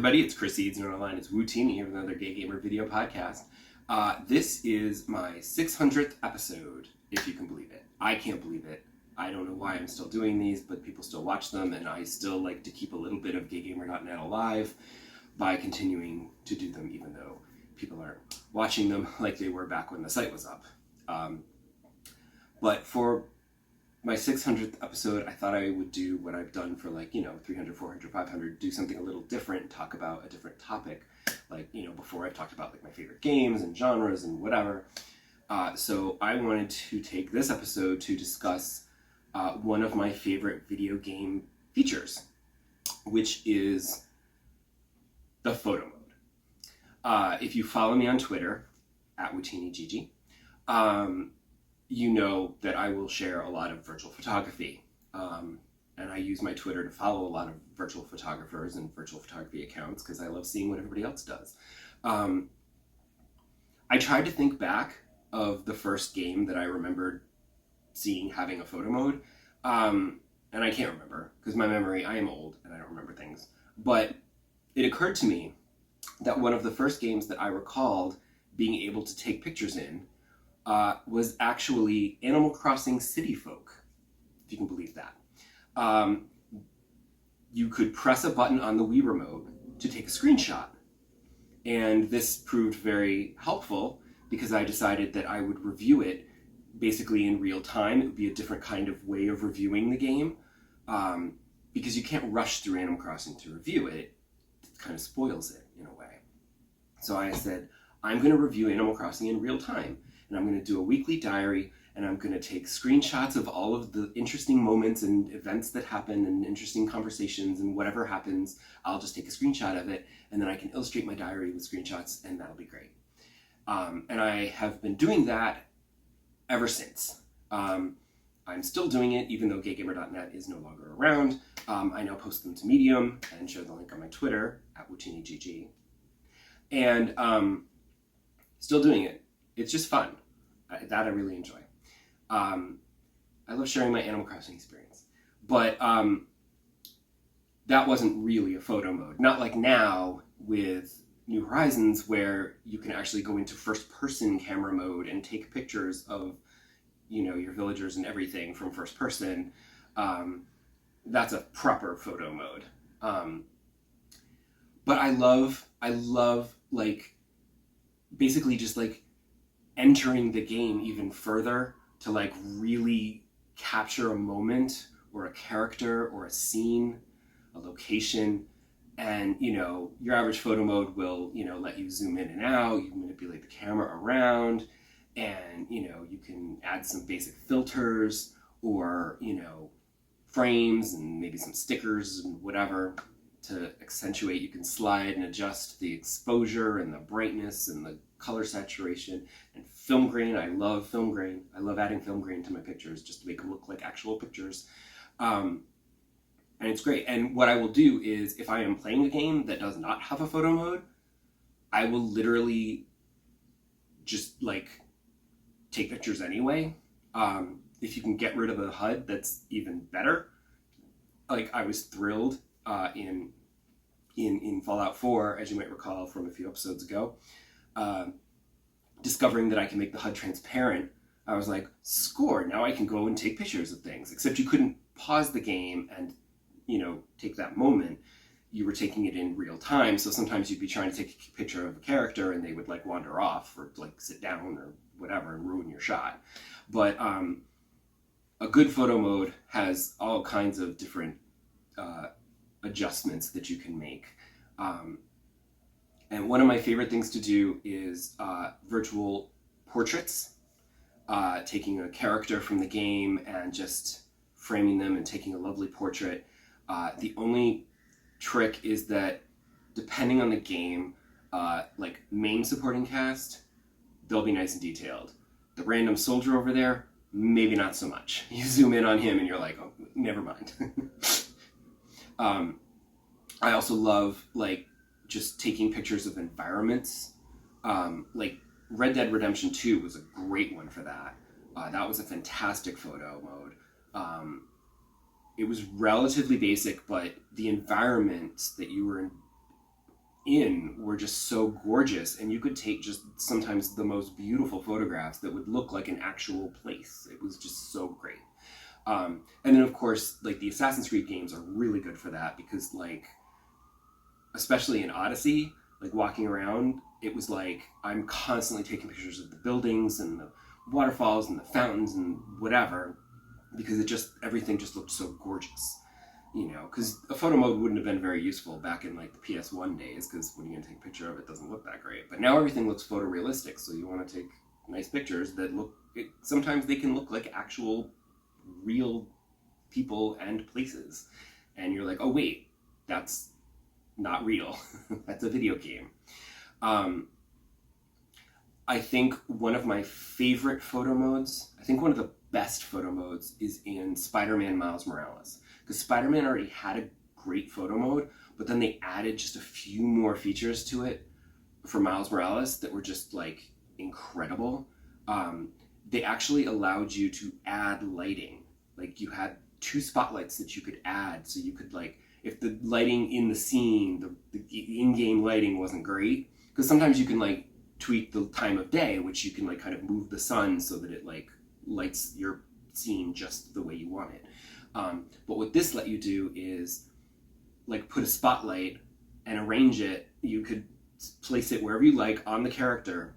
everybody, it's Chris Eads, and online it's Wootini here with another Gay Gamer video podcast. This is my 600th episode, if you can believe it. I can't believe it. I don't know why I'm still doing these, but people still watch them, and I still like to keep a little bit of gaygamer.net alive by continuing to do them, even though people aren't watching them like they were back when the site was up. But for my 600th episode, I thought I would do what I've done for 300, 400, 500, do something a little different, talk about a different topic. Before I've talked about my favorite games and genres and whatever. So I wanted to take this episode to discuss one of my favorite video game features, which is the photo mode. If you follow me on Twitter, @WootiniGG, you know that I will share a lot of virtual photography. And I use my Twitter to follow a lot of virtual photographers and virtual photography accounts because I love seeing what everybody else does. I tried to think back of the first game that I remembered seeing having a photo mode. And I can't remember because I am old and I don't remember things. But it occurred to me that one of the first games that I recalled being able to take pictures in was actually Animal Crossing City Folk, if you can believe that. You could press a button on the Wii remote to take a screenshot. And this proved very helpful because I decided that I would review it basically in real time. It would be a different kind of way of reviewing the game because you can't rush through Animal Crossing to review it. It kind of spoils it in a way. So I said, I'm going to review Animal Crossing in real time. And I'm going to do a weekly diary, and I'm going to take screenshots of all of the interesting moments and events that happen and interesting conversations, and whatever happens, I'll just take a screenshot of it, and then I can illustrate my diary with screenshots, and that'll be great. And I have been doing that ever since. I'm still doing it, even though gaygamer.net is no longer around. I now post them to Medium and share the link on my Twitter, @WootiniGG. And still doing it. It's just fun. That I really enjoy. I love sharing my Animal Crossing experience. But that wasn't really a photo mode. Not like now with New Horizons where you can actually go into first-person camera mode and take pictures of, your villagers and everything from first person. That's a proper photo mode. But I love basically just entering the game even further to really capture a moment or a character or a scene, a location. And your average photo mode will let you zoom in and out, you can manipulate the camera around, and you can add some basic filters or frames and maybe some stickers and whatever to accentuate. You can slide and adjust the exposure and the brightness and the color saturation and film grain. I love film grain. I love adding film grain to my pictures just to make them look like actual pictures. And it's great. And what I will do is if I am playing a game that does not have a photo mode, I will literally just take pictures anyway. If you can get rid of the HUD, that's even better. I was thrilled in Fallout 4, as you might recall from a few episodes ago, discovering that I can make the HUD transparent. I was like, score, now I can go and take pictures of things. Except you couldn't pause the game and, take that moment. You were taking it in real time, so sometimes you'd be trying to take a picture of a character and they would wander off or sit down or whatever and ruin your shot. But a good photo mode has all kinds of different adjustments that you can make. And one of my favorite things to do is virtual portraits, taking a character from the game and just framing them and taking a lovely portrait. The only trick is that depending on the game, main supporting cast, they'll be nice and detailed. The random soldier over there, maybe not so much. You zoom in on him and you're like, oh, never mind. I also love just taking pictures of environments. Red Dead Redemption 2 was a great one for that. That was a fantastic photo mode. It was relatively basic, but the environments that you were in were just so gorgeous, and you could take just sometimes the most beautiful photographs that would look like an actual place. It was just so great. And then of course, like the Assassin's Creed games are really good for that, because like, especially in Odyssey, like walking around, it was like I'm constantly taking pictures of the buildings and the waterfalls and the fountains and whatever, because everything just looked so gorgeous. You know, because a photo mode wouldn't have been very useful back in like the PS1 days, because when you're going to take a picture of it, doesn't look that great. But now everything looks photorealistic, so you want to take nice pictures that sometimes they can look like actual real people and places. And you're like, oh wait, that's not real. That's a video game. I think one of my favorite photo modes, I think one of the best photo modes, is in Spider-Man Miles Morales. Because Spider-Man already had a great photo mode, but then they added just a few more features to it for Miles Morales that were just like incredible. They actually allowed you to add lighting. Like you had 2 spotlights that you could add, so you could like, if the lighting in the scene, the in-game lighting wasn't great, because sometimes you can like tweak the time of day, which you can like kind of move the sun so that it like lights your scene just the way you want it. But what this let you do is like put a spotlight and arrange it. You could place it wherever you like on the character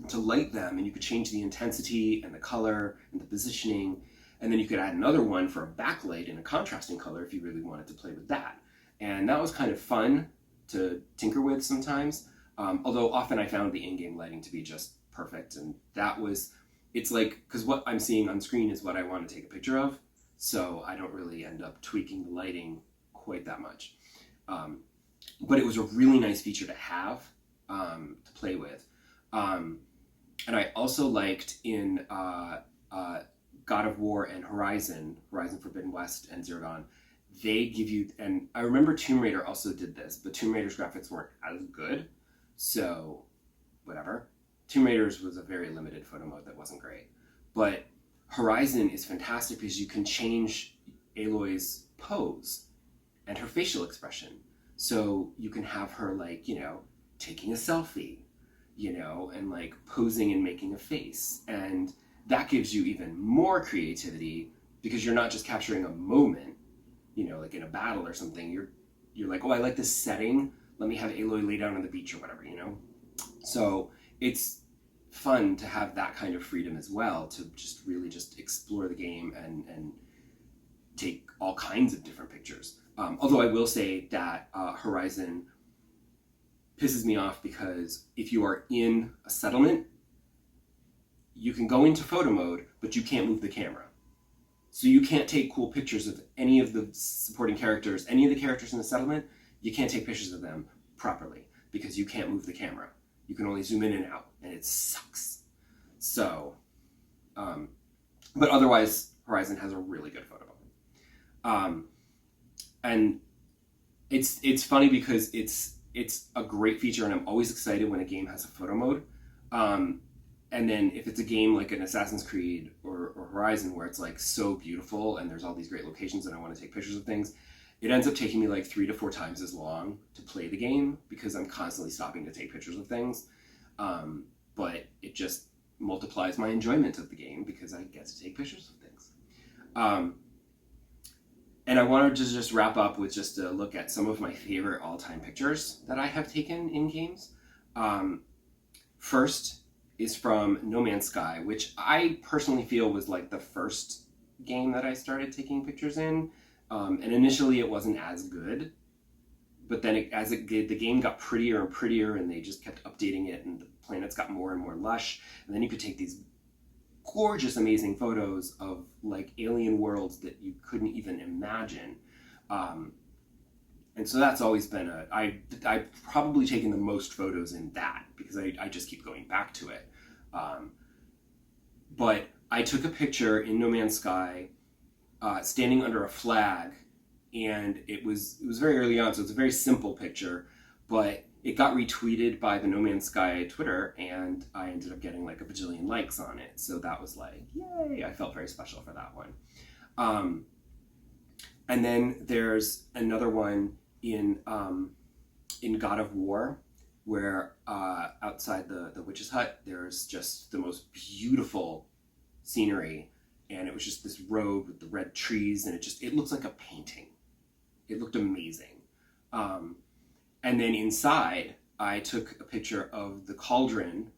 to light them, and you could change the intensity and the color and the positioning, and then you could add another one for a backlight in a contrasting color if you really wanted to play with that. And that was kind of fun to tinker with sometimes, although often I found the in-game lighting to be just perfect, and it's like, because what I'm seeing on screen is what I want to take a picture of, so I don't really end up tweaking the lighting quite that much. But it was a really nice feature to have, to play with. And I also liked in God of War and Horizon Forbidden West and Zero Dawn, they give you, and I remember Tomb Raider also did this, but Tomb Raider's graphics weren't as good, so whatever. Tomb Raider's was a very limited photo mode that wasn't great. But Horizon is fantastic because you can change Aloy's pose and her facial expression. So you can have her like, you know, taking a selfie, you know, and like posing and making a face. And that gives you even more creativity, because you're not just capturing a moment, you know, like in a battle or something. You're like, oh, I like this setting. Let me have Aloy lay down on the beach or whatever, you know? So it's fun to have that kind of freedom as well, to just really just explore the game and take all kinds of different pictures. Although I will say that Horizon pisses me off, because if you are in a settlement, you can go into photo mode, but you can't move the camera. So you can't take cool pictures of any of the supporting characters, any of the characters in the settlement. You can't take pictures of them properly because you can't move the camera. You can only zoom in and out, and it sucks. So, but otherwise, Horizon has a really good photo mode. And it's funny because it's a great feature, and I'm always excited when a game has a photo mode. And then if it's a game like an Assassin's Creed or Horizon, where it's like so beautiful and there's all these great locations and I want to take pictures of things, it ends up taking me like 3 to 4 times as long to play the game, because I'm constantly stopping to take pictures of things. But it just multiplies my enjoyment of the game because I get to take pictures of things. And I wanted to just wrap up with just a look at some of my favorite all-time pictures that I have taken in games. First is from No Man's Sky, which I personally feel was like the first game that I started taking pictures in. And initially it wasn't as good, but then the game got prettier and prettier, and they just kept updating it, and the planets got more and more lush, and then you could take these gorgeous, amazing photos of like alien worlds that you couldn't even imagine. And so that's always been I've probably taken the most photos in that, because I just keep going back to it. But I took a picture in No Man's Sky standing under a flag, and it was very early on, so it's a very simple picture, but it got retweeted by the No Man's Sky Twitter, and I ended up getting like a bajillion likes on it. So that was like, yay, I felt very special for that one. And then there's another one in in God of War, where outside the witch's hut, there's just the most beautiful scenery, and it was just this road with the red trees, and it looks like a painting. It looked amazing. And then inside, I took a picture of the cauldron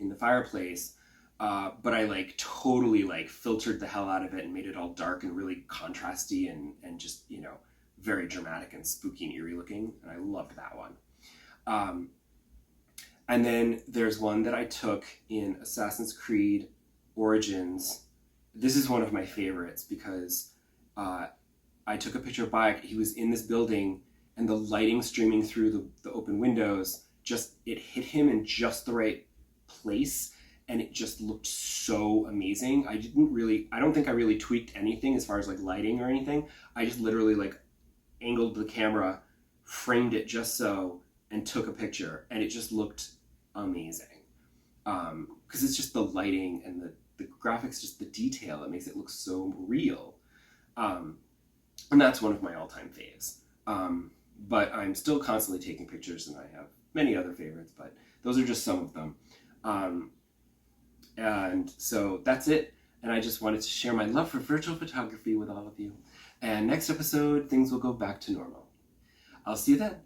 in the fireplace, but I like totally like filtered the hell out of it and made it all dark and really contrasty and just, you know, very dramatic and spooky and eerie looking. And I loved that one. And then there's one that I took in Assassin's Creed Origins. This is one of my favorites because I took a picture of Bayek. He was in this building, and the lighting streaming through the open windows, it hit him in just the right place, and it just looked so amazing. I don't think I really tweaked anything as far as like lighting or anything. I just literally like angled the camera, framed it just so, and took a picture, and it just looked amazing. Because it's just the lighting and the graphics, just the detail that makes it look so real. And that's one of my all-time faves. But I'm still constantly taking pictures, and I have many other favorites, but those are just some of them. And so that's it. And I just wanted to share my love for virtual photography with all of you. And next episode, things will go back to normal. I'll see you then.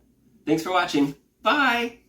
Thanks for watching. Bye!